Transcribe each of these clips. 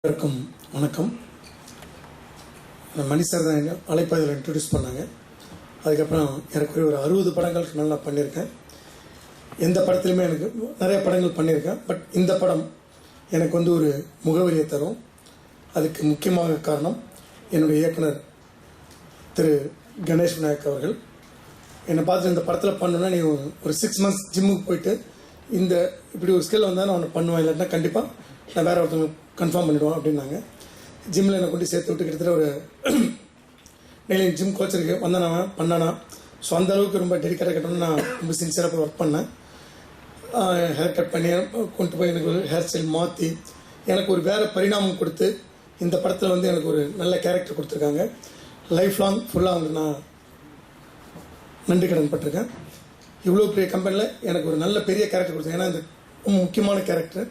அனைவருக்கும் வணக்கம். மணி சார் தான் அழைப்பதில் இன்ட்ரடியூஸ் பண்ணாங்க. அதுக்கப்புறம் எனக்கு ஒரு 60 படங்களுக்கு நல்லா பண்ணியிருக்கேன். எந்த படத்துலையுமே எனக்கு நிறைய படங்கள் பண்ணியிருக்கேன். பட் இந்த படம் எனக்கு ஒரு முகவரியை தரும். அதுக்கு முக்கியமாக காரணம் என்னுடைய இயக்குனர் திரு கணேஷ் விநாயக் அவர்கள். என்னை பார்த்து இந்த படத்தில் பண்ணணுன்னா நீ ஒரு 6 months ஜிம்முக்கு போயிட்டு இப்படி ஒரு ஸ்கில் வந்தால் நான் ஒன்று பண்ணுவேன், இல்லைன்னா கண்டிப்பாக நான் வேறு ஒருத்தவங்க கன்ஃபார்ம் பண்ணிவிடுவோம் அப்படின்னாங்க. ஜிம்மில் என்னை கொண்டு சேர்த்து விட்டு கிட்டத்தட்ட ஒரு டெய்லி ஜிம் கோச்சருக்கு வந்தானா பண்ணானா. ஸோ அந்த அளவுக்கு ரொம்ப டெடிக்கேட்டாக கட்டணும்னு நான் ரொம்ப சின்சியராக ஒர்க் பண்ணேன். ஹேர் கட் பண்ணி கொண்டு போய் எனக்கு ஒரு ஹேர் ஸ்டைல் மாற்றி எனக்கு ஒரு வேறு பரிணாமம் கொடுத்து இந்த படத்தில் எனக்கு ஒரு நல்ல கேரக்டர் கொடுத்துருக்காங்க. லைஃப் லாங் ஃபுல்லாக அவங்களுக்கு நான் நன்றி கடன் பட்டிருக்கேன். இவ்வளோ பெரிய கம்பெனியில் எனக்கு ஒரு நல்ல பெரிய கேரக்டர் கொடுத்தாங்க. ஏன்னா இந்த ரொம்ப முக்கியமான கேரக்டர்.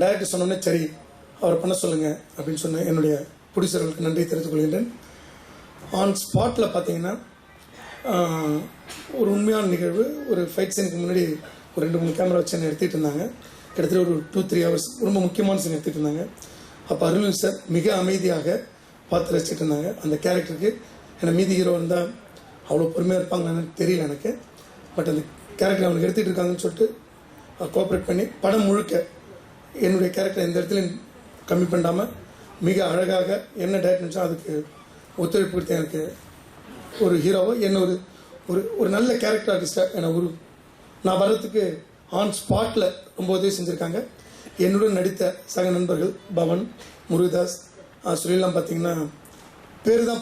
டைரக்டர் சொன்னோன்னே சரி அவரை பண்ண சொல்லுங்கள் அப்படின்னு சொன்னேன். என்னுடைய ப்ரொடியூசர்களுக்கு நன்றி தெரிவித்துக் கொள்கின்றேன். ஆன் ஸ்பாட்டில் பார்த்தீங்கன்னா ஒரு உண்மையான நிகழ்வு. ஒரு ஃபைட் சீனுக்கு முன்னாடி ஒரு 2-3 கேமரா வச்சு என்னை எடுத்துகிட்டு இருந்தாங்க. கிட்டத்தட்ட ஒரு 2-3 hours ரொம்ப முக்கியமான சீன் எடுத்துகிட்டு இருந்தாங்க. அப்போ அருள் சார் மிக அமைதியாக பார்த்து ரசிச்சுட்டு இருந்தாங்க. அந்த கேரக்டருக்கு என்னை மீதி ஹீரோ இருந்தால் அவ்வளோ பொறுமையாக இருப்பாங்கன்னு தெரியல எனக்கு. பட் அந்த கேரக்டர் அவங்களுக்கு எடுத்துகிட்டு இருக்காங்கன்னு சொல்லிட்டு கோஆப்ரேட் பண்ணி படம் முழுக்க என்னுடைய கேரக்டர் எந்த இடத்துலையும் கம்மி பண்ணாமல் மிக அழகாக என்ன டைரக்ட் நினச்சோ அதுக்கு ஒத்துழைப்பு கொடுத்து எனக்கு ஒரு ஹீரோவோ என்ன ஒரு நல்ல கேரக்டர் ஆர்டிஸ்டாக என்னை நான் வர்றதுக்கு ஆன் ஸ்பாட்டில் ரொம்ப உதவி செஞ்சுருக்காங்க. என்னுடன் நடித்த சக நண்பர்கள் பவன், முருகதாஸ், சுனிலாம் பார்த்தீங்கன்னா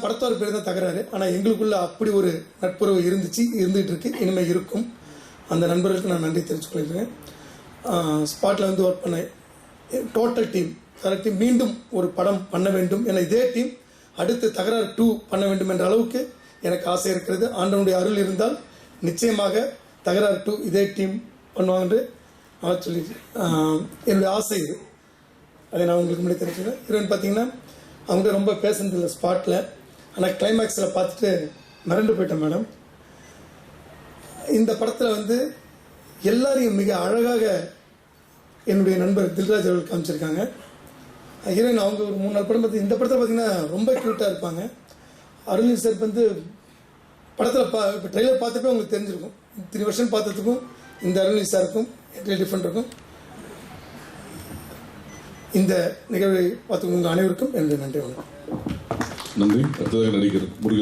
படத்தோட பேர் தான் தகராறு. ஆனால் எங்களுக்குள்ள அப்படி ஒரு நட்புறவு இருந்துகிட்டு இருக்கு, இனிமேல் இருக்கும். அந்த நண்பர்களுக்கு நான் நன்றி தெரிவித்துக் கொள்கிறேன். ஸ்பாட்டில் ஒர்க் பண்ண டோட்டல் டீம் கரெக்டாக மீண்டும் ஒரு படம் பண்ண வேண்டும் என இதே டீம் அடுத்து தகராறு 2 பண்ண வேண்டும் என்ற அளவுக்கு எனக்கு ஆசை இருக்கிறது. ஆண்டவனுடைய அருள் இருந்தால் நிச்சயமாக தகராறு 2 இதே டீம் பண்ணுவாங்கன்னு சொல்லி என்னுடைய ஆசை இது. அதை நான் உங்களுக்கு முன்னாடி தெரிஞ்சுக்கிறேன். ஹீரோயின் பார்த்தீங்கன்னா அவங்கள்ட்ட ரொம்ப பேசுனதில்லை ஸ்பாட்டில். ஆனால் கிளைமேக்ஸில் பார்த்துட்டு மிரண்டு போயிட்டேன் மேடம். இந்த படத்தில் எல்லாரையும் மிக அழகாக என்னுடைய நண்பர் தில்ராஜ் அவர்கள் காமிச்சிருக்காங்க. ஹீரோயின் அவங்க ஒரு 3-4 படம் பார்த்து இந்த படத்தில் பார்த்தீங்கன்னா ரொம்ப க்யூட்டாக இருப்பாங்க. அருள் சார் படத்தில் இப்போ ட்ரெய்லர் பார்த்தப்பே உங்களுக்கு தெரிஞ்சிருக்கும். 3 வருஷம் பார்த்ததுக்கும் இந்த அருள் சாருக்கும் டிஃப்ரெண்ட் இருக்கும். இந்த நிகழ்வை பார்த்து உங்கள் அனைவருக்கும் என்னுடைய நன்றி. வணக்கம். நன்றி. அடுத்ததாக நடிகர் முருகன்.